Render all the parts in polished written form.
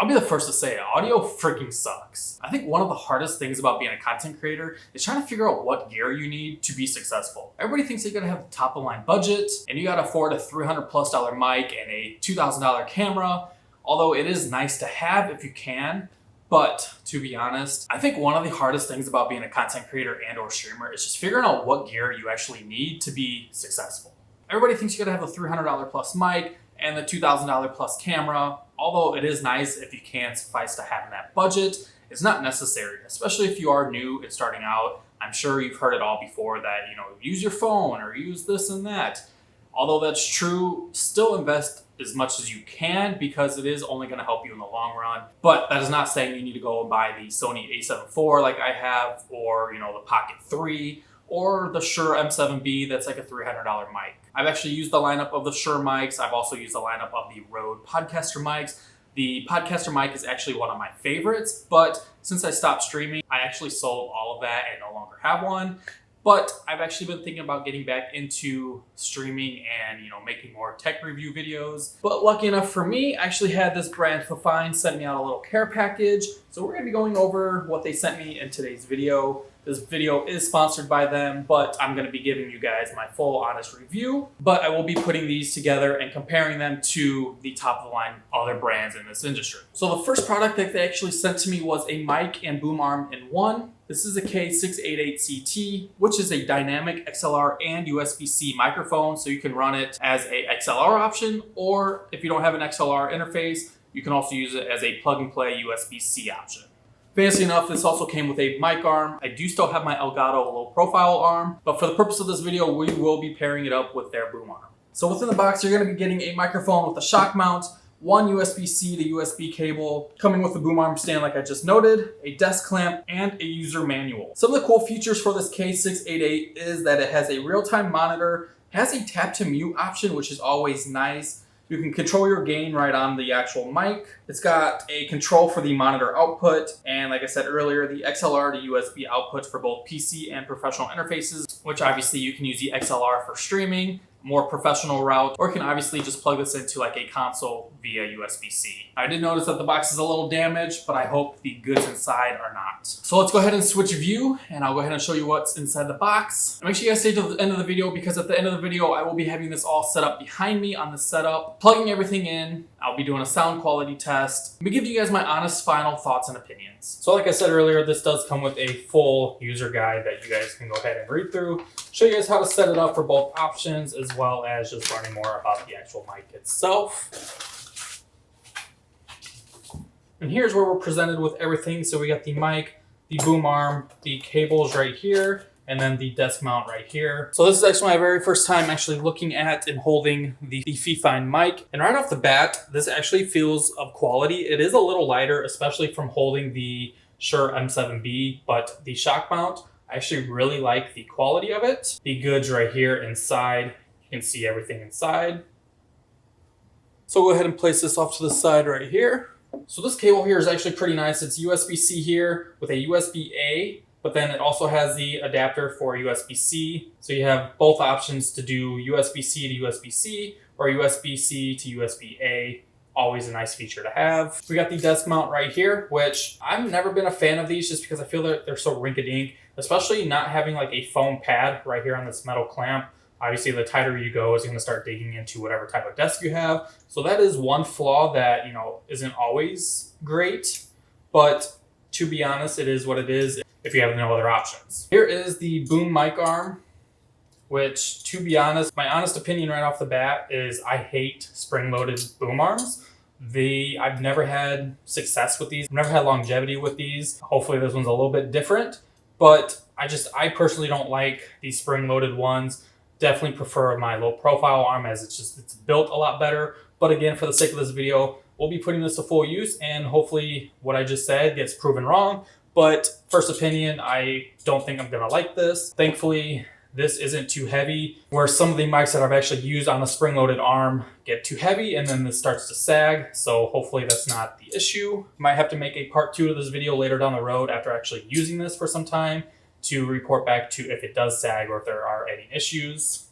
I'll be the first to say it, audio freaking sucks. I think one of the hardest things about being a content creator is trying to figure out what gear you need to be successful. Everybody thinks you gotta have the top of the line budget and you gotta afford a $300+ mic and a $2,000 camera, although it is nice to have if you can. But to be honest, I think one of the hardest things about being a content creator and or streamer is just figuring out what gear you actually need to be successful. Everybody thinks you gotta have a $300+ mic and the $2,000+ camera. Although it is nice if you can suffice to having that budget, it's not necessary, especially if you are new and starting out. I'm sure you've heard it all before that, use your phone or use this and that. Although that's true, still invest as much as you can because it is only gonna help you in the long run. But that is not saying you need to go and buy the Sony a7 IV like I have, or the Pocket 3, or the Shure M7B that's like a $300 mic. I've actually used the lineup of the Shure mics. I've also used the lineup of the Rode Podcaster mics. The Podcaster mic is actually one of my favorites, but since I stopped streaming, I actually sold all of that and no longer have one. But I've actually been thinking about getting back into streaming and making more tech review videos. But lucky enough for me, I actually had this brand FiFine send me out a little care package. So we're gonna be going over what they sent me in today's video. This video is sponsored by them, but I'm gonna be giving you guys my full honest review. But I will be putting these together and comparing them to the top of the line other brands in this industry. So the first product that they actually sent to me was a mic and boom arm in one. This is a K688CT, which is a dynamic XLR and USB-C microphone. So you can run it as a XLR option, or if you don't have an XLR interface, you can also use it as a plug and play USB-C option. Fancy enough, this also came with a mic arm. I do still have my Elgato low profile arm, but for the purpose of this video, we will be pairing it up with their boom arm. So within the box, you're gonna be getting a microphone with a shock mount, one USB-C to USB cable, coming with a boom arm stand like I just noted, a desk clamp, and a user manual. Some of the cool features for this K688 is that it has a real-time monitor, has a tap to mute option, which is always nice. You can control your gain right on the actual mic. It's got a control for the monitor output, and like I said earlier, the XLR to USB output for both PC and professional interfaces, which obviously you can use the XLR for streaming, more professional route, or you can obviously just plug this into like a console via USB-C. I did notice that the box is a little damaged, but I hope the goods inside are not. So let's go ahead and switch view, and I'll go ahead and show you what's inside the box. Make sure you guys stay to the end of the video, because at the end of the video, I will be having this all set up behind me on the setup, plugging everything in. I'll be doing a sound quality test. Let me give you guys my honest final thoughts and opinions. So like I said earlier, this does come with a full user guide that you guys can go ahead and read through, show you guys how to set it up for both options, as well as just learning more about the actual mic itself. And here's where we're presented with everything. So we got the mic, the boom arm, the cables right here, and then the desk mount right here. So this is actually my very first time actually looking at and holding the FiFine mic. And right off the bat, this actually feels of quality. It is a little lighter, especially from holding the Shure M7B, but the shock mount, I actually really like the quality of it. The goods right here inside, you can see everything inside. So we'll go ahead and place this off to the side right here. So this cable here is actually pretty nice. It's USB-C here with a USB-A, but then it also has the adapter for USB-C. So you have both options to do USB-C to USB-C or USB-C to USB-A. Always a nice feature to have. We got the desk mount right here, which I've never been a fan of these just because I feel that they're so rink-a-dink, especially not having like a foam pad right here on this metal clamp. Obviously, the tighter you go is going to start digging into whatever type of desk you have. So that is one flaw that, isn't always great. But to be honest, it is what it is if you have no other options. Here is the boom mic arm, which, to be honest, my honest opinion right off the bat is I hate spring-loaded boom arms. I've never had success with these. I've never had longevity with these. Hopefully this one's a little bit different. But I personally don't like these spring-loaded ones. Definitely prefer my low profile arm, as it's built a lot better. But again, for the sake of this video, we'll be putting this to full use, and hopefully what I just said gets proven wrong. But first opinion, I don't think I'm gonna like this. Thankfully, this isn't too heavy, where some of the mics that I've actually used on the spring-loaded arm get too heavy and then this starts to sag. So hopefully that's not the issue. Might have to make a part 2 of this video later down the road after actually using this for some time to report back to if it does sag or if there are any issues.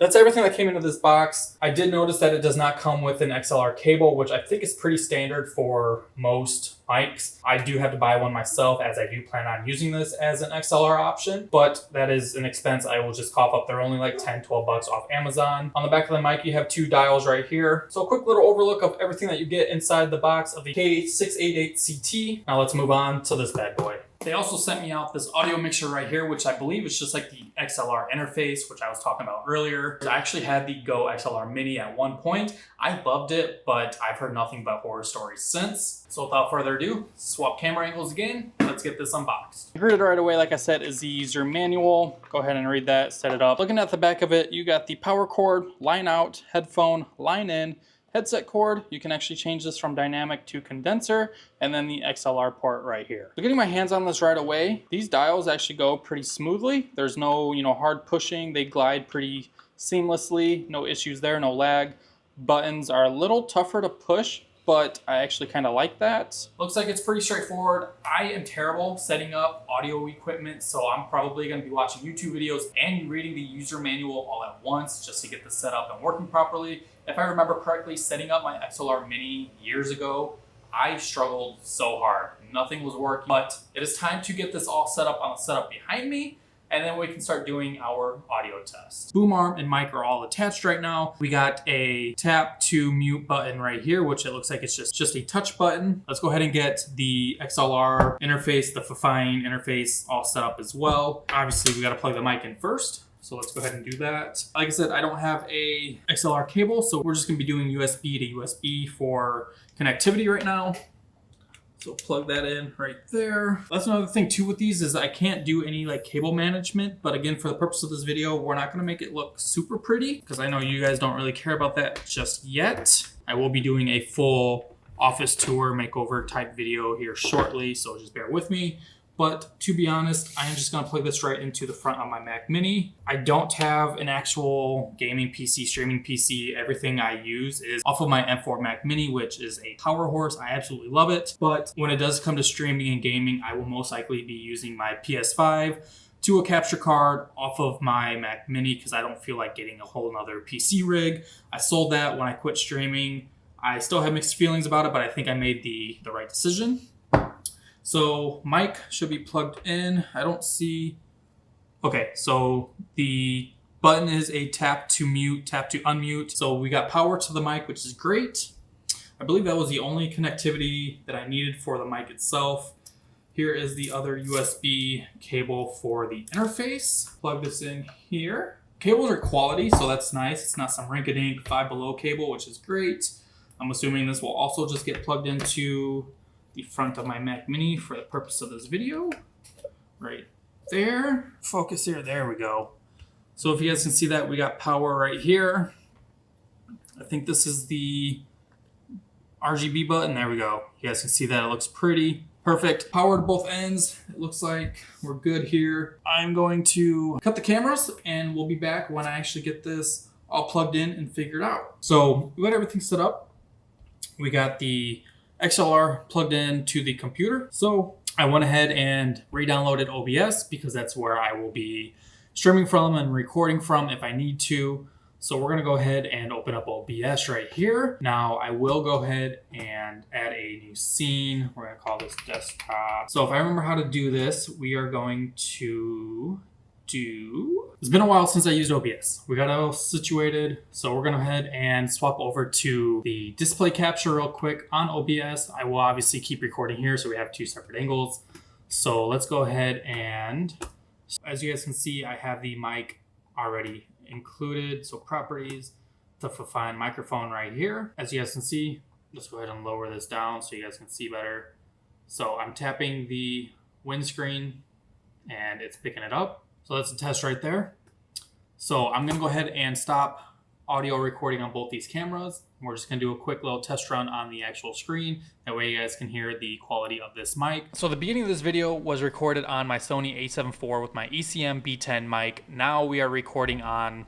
that's everything that came into this box. I did notice that it does not come with an XLR cable, which I think is pretty standard for most mics. I do have to buy one myself, as I do plan on using this as an XLR option, but that is an expense I will just cough up. They're only like 10, 12 bucks off Amazon. On the back of the mic, you have 2 dials right here. So a quick little overlook of everything that you get inside the box of the K688CT. Now let's move on to this bad boy. They also sent me out this audio mixer right here, which I believe is just like the XLR interface, which I was talking about earlier. I actually had the Go XLR Mini at one point. I loved it, but I've heard nothing but horror stories since. So without further ado, swap camera angles again. Let's get this unboxed. Greeted right away, like I said, is the user manual. Go ahead and read that, set it up. Looking at the back of it, you got the power cord, line out, headphone, line in, headset cord. You can actually change this from dynamic to condenser, and then the XLR port right here. So getting my hands on this right away, these dials actually go pretty smoothly. There's no, hard pushing. They glide pretty seamlessly. No issues there, no lag. Buttons are a little tougher to push, but I actually kind of like that. Looks like it's pretty straightforward. I am terrible setting up audio equipment, so I'm probably going to be watching YouTube videos and reading the user manual all at once just to get this set up and working properly. If I remember correctly, setting up my XLR Mini years ago, I struggled so hard. Nothing was working, but it is time to get this all set up on the setup behind me, and then we can start doing our audio test. Boom arm and mic are all attached right now. We got a tap to mute button right here, which it looks like it's just a touch button. Let's go ahead and get the XLR interface, the FiFine interface all set up as well. Obviously, we got to plug the mic in first. So let's go ahead and do that. Like I said, I don't have a XLR cable, so we're just gonna be doing USB to USB for connectivity right now. So plug that in right there. That's another thing too with these is I can't do any like cable management, but again, for the purpose of this video, we're not gonna make it look super pretty because I know you guys don't really care about that just yet. I will be doing a full office tour makeover type video here shortly, so just bear with me. But to be honest, I am just gonna plug this right into the front of my Mac Mini. I don't have an actual gaming PC, streaming PC. Everything I use is off of my M4 Mac Mini, which is a power horse. I absolutely love it. But when it does come to streaming and gaming, I will most likely be using my PS5 to a capture card off of my Mac Mini because I don't feel like getting a whole nother PC rig. I sold that when I quit streaming. I still have mixed feelings about it, but I think I made the right decision. So mic should be plugged in. I don't see. Okay, so the button is a tap to mute, tap to unmute. So we got power to the mic, which is great. I believe that was the only connectivity that I needed for the mic itself. Here is the other USB cable for the interface. Plug this in here. Cables are quality, so that's nice. It's not some rink-a-dink 5 below cable, which is great. I'm assuming this will also just get plugged into the front of my Mac Mini for the purpose of this video. Right there. Focus here. There we go. So if you guys can see that, we got power right here. I think this is the RGB button. There we go. You guys can see that. It looks pretty. Perfect. Power to both ends. It looks like we're good here. I'm going to cut the cameras and we'll be back when I actually get this all plugged in and figured out. So we got everything set up. We got the XLR plugged in to the computer. So I went ahead and re-downloaded OBS because that's where I will be streaming from and recording from if I need to. So we're gonna go ahead and open up OBS right here. Now I will go ahead and add a new scene. We're gonna call this desktop. So if I remember how to do this, we are going to it's been a while since I used OBS. We got it all situated. So we're gonna go ahead and swap over to the display capture real quick on OBS. I will obviously keep recording here so we have 2 separate angles. So let's go ahead and, as you guys can see, I have the mic already included. So properties, the FiFine microphone right here. As you guys can see, let's go ahead and lower this down so you guys can see better. So I'm tapping the windscreen and it's picking it up. So that's a test right there. So I'm gonna go ahead and stop audio recording on both these cameras. We're just gonna do a quick little test run on the actual screen. That way you guys can hear the quality of this mic. So the beginning of this video was recorded on my Sony a7 IV with my ECM B10 mic. Now we are recording on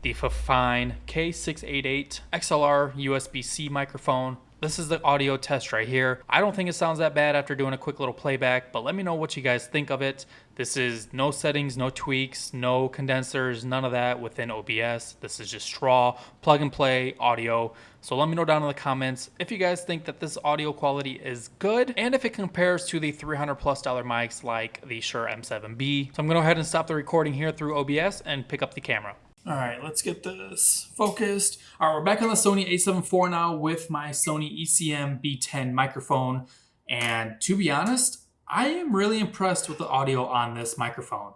the FiFine K688 XLR USB-C microphone This is the audio test right here. I don't think it sounds that bad after doing a quick little playback, but let me know what you guys think of it. This is no settings, no tweaks, no condensers, none of that within OBS. This is just raw, plug and play audio. So let me know down in the comments if you guys think that this audio quality is good and if it compares to the $300+ mics like the Shure M7B. So I'm gonna go ahead and stop the recording here through OBS and pick up the camera. All right, let's get this focused. All right, we're back on the Sony a7 IV now with my Sony ECM B10 microphone. And to be honest, I am really impressed with the audio on this microphone.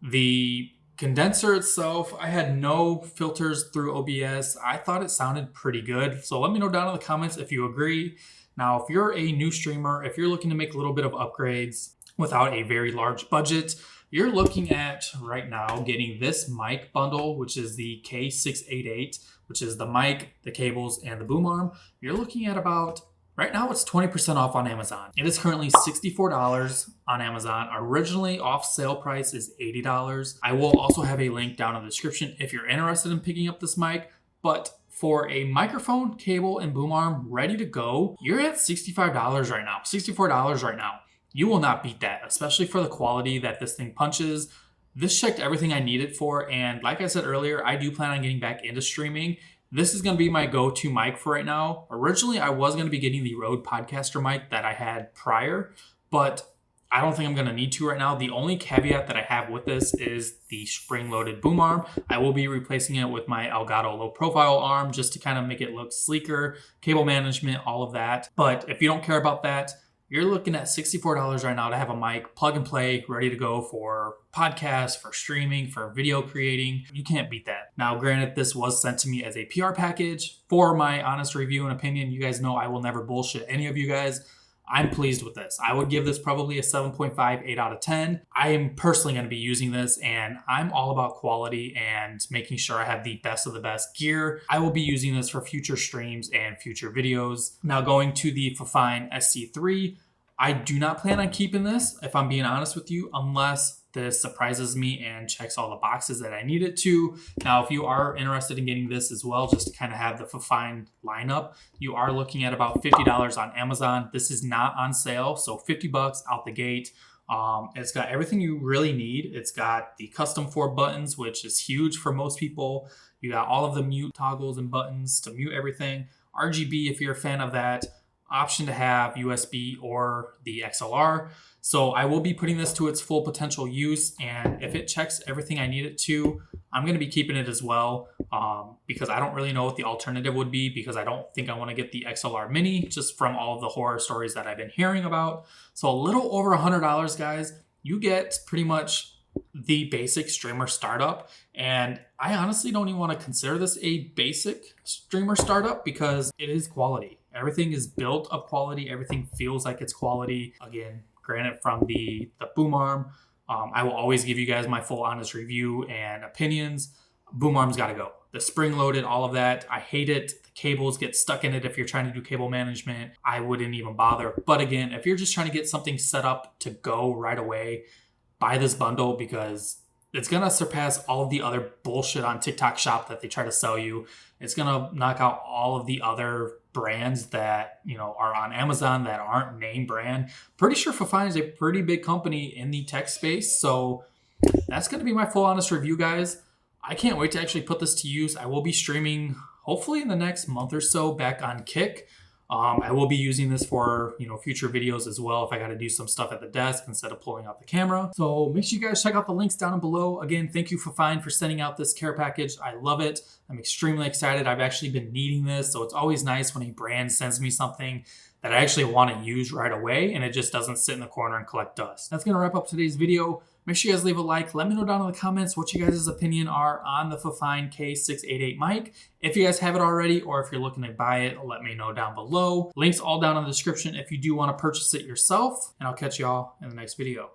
The condenser itself, I had no filters through OBS. I thought it sounded pretty good. So let me know down in the comments if you agree. Now, if you're a new streamer, if you're looking to make a little bit of upgrades without a very large budget, you're looking at right now getting this mic bundle, which is the K688, which is the mic, the cables, and the boom arm. You're looking at about, right now it's 20% off on Amazon. It is currently $64 on Amazon. Originally off sale price is $80. I will also have a link down in the description if you're interested in picking up this mic, but for a microphone, cable, and boom arm ready to go, you're at $65 right now, $64 right now. You will not beat that, especially for the quality that this thing punches. This checked everything I needed for, and like I said earlier, I do plan on getting back into streaming. This is going to be my go-to mic for right now. Originally, I was going to be getting the Rode Podcaster mic that I had prior, but I don't think I'm going to need to right now. The only caveat that I have with this is the spring-loaded boom arm. I will be replacing it with my Elgato low-profile arm just to kind of make it look sleeker, cable management, all of that. But if you don't care about that, you're looking at $64 right now to have a mic, plug and play, ready to go for podcasts, for streaming, for video creating. You can't beat that. Now, granted, this was sent to me as a PR package for my honest review and opinion. You guys know I will never bullshit any of you guys. I'm pleased with this. I would give this probably a 7.5, 8 out of 10. I am personally going to be using this, and I'm all about quality and making sure I have the best of the best gear. I will be using this for future streams and future videos. Now, going to the FiFine SC3, I do not plan on keeping this, if I'm being honest with you, unless this surprises me and checks all the boxes that I need it to. Now, if you are interested in getting this as well, just to kind of have the FiFine lineup, you are looking at about $50 on Amazon. This is not on sale, so $50 out the gate. It's got everything you really need. It's got the custom 4 buttons, which is huge for most people. You got all of the mute toggles and buttons to mute everything. RGB if you're a fan of that. Option to have USB or the XLR. So I will be putting this to its full potential use, and if it checks everything I need it to, I'm going to be keeping it as well, because I don't really know what the alternative would be, because I don't think I want to get the XLR Mini just from all of the horror stories that I've been hearing about. So a little over $100, guys, you get pretty much the basic streamer startup, and I honestly don't even want to consider this a basic streamer startup because it is quality. Everything is built of quality. Everything feels like it's quality. Again, granted from the boom arm. I will always give you guys my full honest review and opinions. Boom arm's got to go. The spring loaded, all of that, I hate it. The cables get stuck in it if you're trying to do cable management. I wouldn't even bother. But again, if you're just trying to get something set up to go right away, buy this bundle because it's going to surpass all of the other bullshit on TikTok Shop that they try to sell you. It's going to knock out all of the other brands that, you know, are on Amazon that aren't name brand. Pretty sure FiFine is a pretty big company in the tech space. So that's going to be my full honest review, guys. I can't wait to actually put this to use. I will be streaming hopefully in the next month or so back on Kick. I will be using this for, you know, future videos as well if I got to do some stuff at the desk instead of pulling out the camera. So make sure you guys check out the links down below. Again, thank you FiFine for sending out this care package. I love it. I'm extremely excited. I've actually been needing this, so it's always nice when a brand sends me something that I actually want to use right away and it just doesn't sit in the corner and collect dust. That's going to wrap up today's video. Make sure you guys leave a like. Let me know down in the comments what you guys' opinion are on the FiFine K688 mic. If you guys have it already or if you're looking to buy it, let me know down below. Links all down in the description if you do want to purchase it yourself. And I'll catch y'all in the next video.